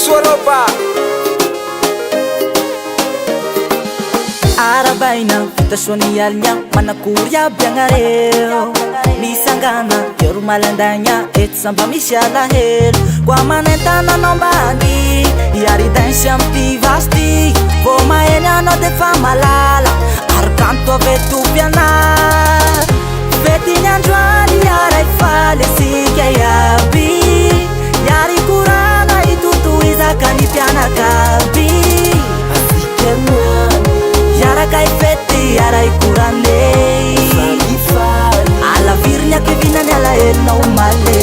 Soroba Arabaina Tasonialnya Manakuria Biangareo Misangana Keru Malandanya Etsamba Mishala Hel Guamanetana Nombani Yari Dansham Pivasti Vomaena no de Famalala Arcanto Vetu Piana Vetinandruani Yarai Fale Sikayabi Yari Kurana Itutu Izakani Piana Kabi Yara kai feti, yara ikurane Alla virnya che vinane alla enna umale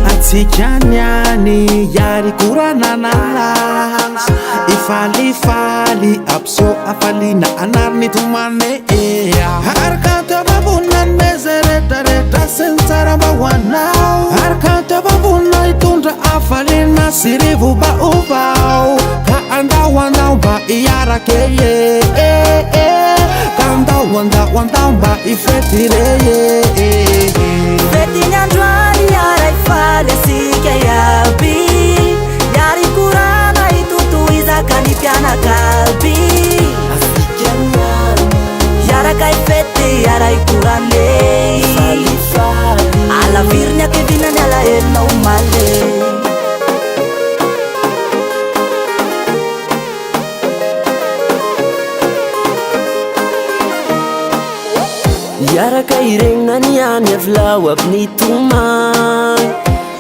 Atsikanyani yari kurananalas Ifali apso afalina anarni tumane Harkanta babunan mezereta sensara bawanau Harkanta babuna itunda afalina sirivu ba ubau Ka anda wanau ba iyara keye Kanda wanda ba ifetire Feti nyandwani yara ifale sikayabi Yari kurana itutu izakani piana kalbi Yara kai feti, yara ikurane Alla virnya che vinane alla enna umale Yara kaireng naniani avlawa abnitumay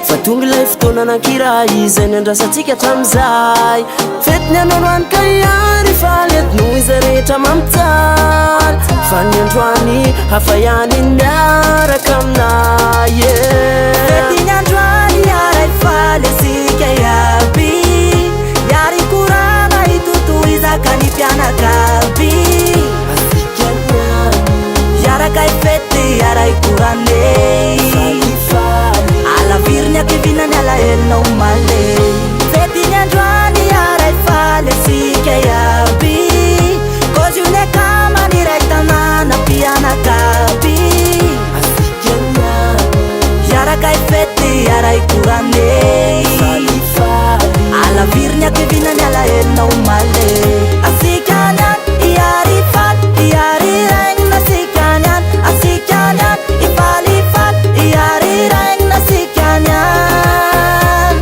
Fatungi life tona nakirai Zay nandrasatsika tramzay Fetny ananoan kayari falet no izy rehetra mamitaly Fa ny androany hafayany miaraka aminay Fety ny androany yara ifaly asika iaby Yari korana itutu izakany mpianakaby Yara kai fety, yara ikurane Alla virnya che vinane alla enna umale Fety ny androany yara ifaly asika iaby Così une kama ni ray tanàna mpianakaby Yara kai fety, yara ikurane Alla virnya che vinane alla enna umale Asikyanyan, yari fat, yari reng nasikyanyan Asikyanyan, ifali fat, yari reng nasikyanyan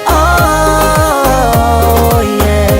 Oh yeah